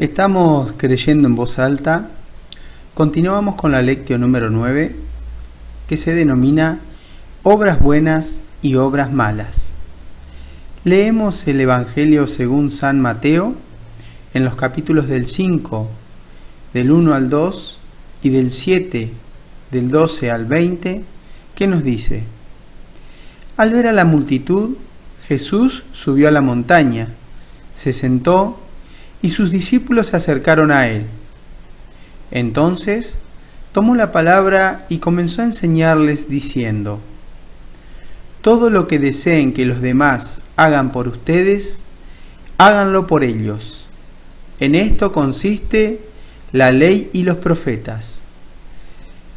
Estamos creyendo en voz alta. Continuamos con la lectio número 9, que se denomina Obras buenas y obras malas. Leemos el Evangelio según San Mateo en los capítulos del 5, del 1 al 2 y del 7, del 12 al 20, que nos dice: Al ver a la multitud, Jesús subió a la montaña, se sentó y sus discípulos se acercaron a él. Entonces tomó la palabra y comenzó a enseñarles diciendo: Todo lo que deseen que los demás hagan por ustedes, háganlo por ellos. En esto consiste la ley y los profetas.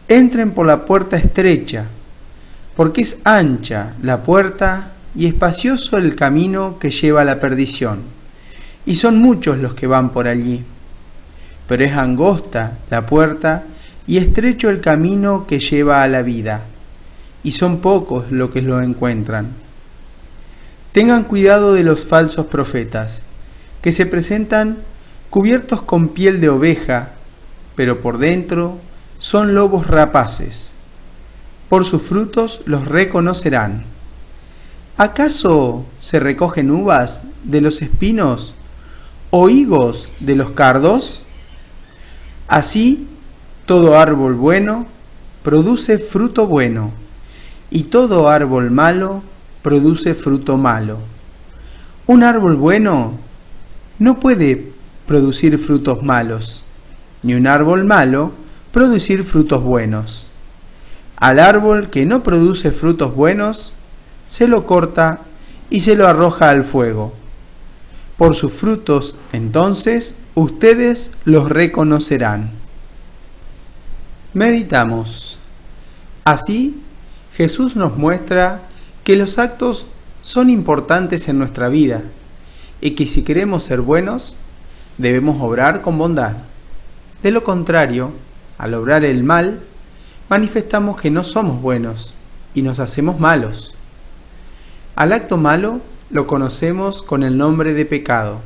Entren por la puerta estrecha, porque es ancha la puerta y espacioso el camino que lleva a la perdición, y son muchos los que van por allí. Pero es angosta la puerta y estrecho el camino que lleva a la vida, y son pocos los que lo encuentran. Tengan cuidado de los falsos profetas, que se presentan cubiertos con piel de oveja, pero por dentro son lobos rapaces. Por sus frutos los reconocerán. ¿Acaso se recogen uvas de los espinos o higos de los cardos? Así, todo árbol bueno produce fruto bueno, y todo árbol malo produce fruto malo. Un árbol bueno no puede producir frutos malos, ni un árbol malo producir frutos buenos. Al árbol que no produce frutos buenos, se lo corta y se lo arroja al fuego. Por sus frutos, entonces, ustedes los reconocerán. Meditamos. Así, Jesús nos muestra que los actos son importantes en nuestra vida y que si queremos ser buenos, debemos obrar con bondad. De lo contrario, al obrar el mal, manifestamos que no somos buenos y nos hacemos malos. Al acto malo lo conocemos con el nombre de pecado,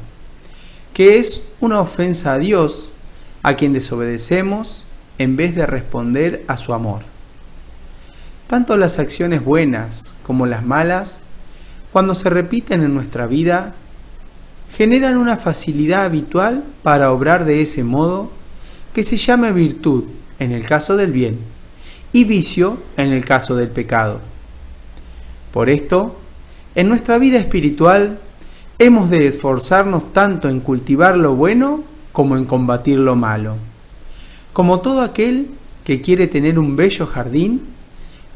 que es una ofensa a Dios, a quien desobedecemos en vez de responder a su amor. Tanto las acciones buenas como las malas, cuando se repiten en nuestra vida, generan una facilidad habitual para obrar de ese modo que se llama virtud en el caso del bien y vicio en el caso del pecado. Por esto, en nuestra vida espiritual hemos de esforzarnos tanto en cultivar lo bueno como en combatir lo malo. Como todo aquel que quiere tener un bello jardín,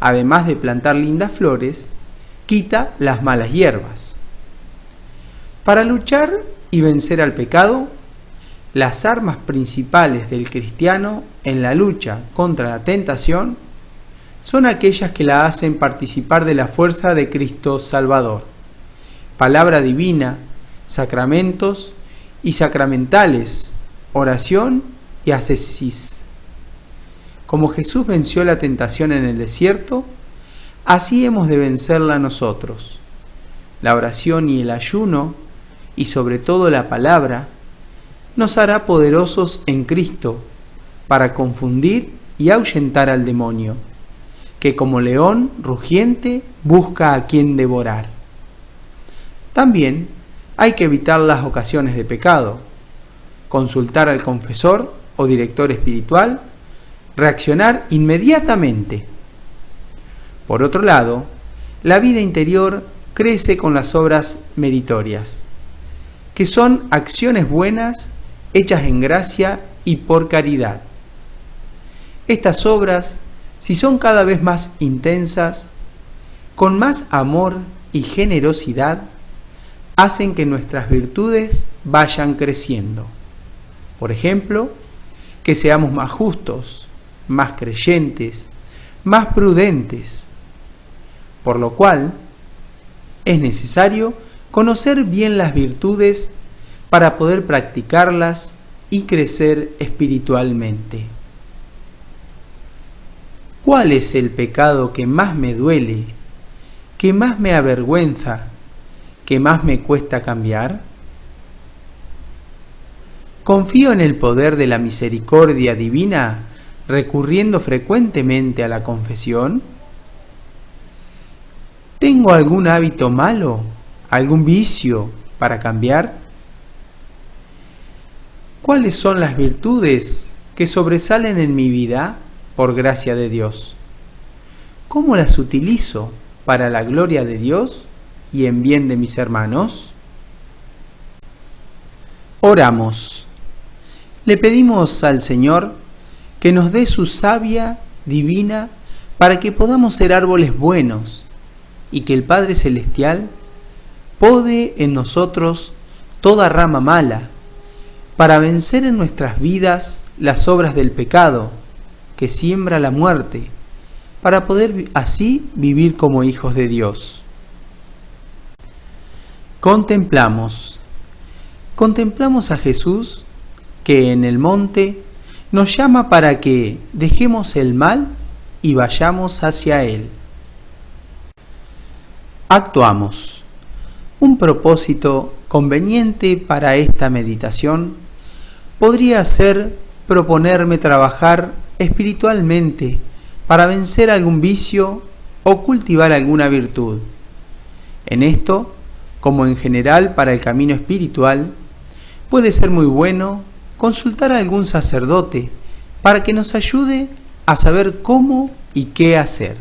además de plantar lindas flores, quita las malas hierbas. Para luchar y vencer al pecado, las armas principales del cristiano en la lucha contra la tentación son aquellas que la hacen participar de la fuerza de Cristo Salvador. Palabra divina, sacramentos y sacramentales, oración y ascesis. Como Jesús venció la tentación en el desierto, así hemos de vencerla nosotros. La oración y el ayuno, y sobre todo la palabra, nos hará poderosos en Cristo para confundir y ahuyentar al demonio, que como león rugiente busca a quien devorar. También hay que evitar las ocasiones de pecado, consultar al confesor o director espiritual, reaccionar inmediatamente. Por otro lado, la vida interior crece con las obras meritorias, que son acciones buenas hechas en gracia y por caridad. Estas obras, si son cada vez más intensas, con más amor y generosidad, hacen que nuestras virtudes vayan creciendo. Por ejemplo, que seamos más justos, más creyentes, más prudentes, por lo cual es necesario conocer bien las virtudes para poder practicarlas y crecer espiritualmente. ¿Cuál es el pecado que más me duele, que más me avergüenza, que más me cuesta cambiar? Confío en el poder de la misericordia divina, recurriendo frecuentemente a la confesión. ¿Tengo algún hábito malo, algún vicio para cambiar? ¿Cuáles son las virtudes que sobresalen en mi vida por gracia de Dios? ¿Cómo las utilizo para la gloria de Dios y en bien de mis hermanos? Oramos. Le pedimos al Señor que nos dé su savia divina para que podamos ser árboles buenos y que el Padre Celestial pode en nosotros toda rama mala para vencer en nuestras vidas las obras del pecado que siembra la muerte, para poder así vivir como hijos de Dios. Contemplamos a Jesús que en el monte nos llama para que dejemos el mal y vayamos hacia Él. Actuamos. Un propósito conveniente para esta meditación podría ser proponerme trabajar espiritualmente para vencer algún vicio o cultivar alguna virtud. En esto, como en general para el camino espiritual, puede ser muy bueno consultar a algún sacerdote para que nos ayude a saber cómo y qué hacer.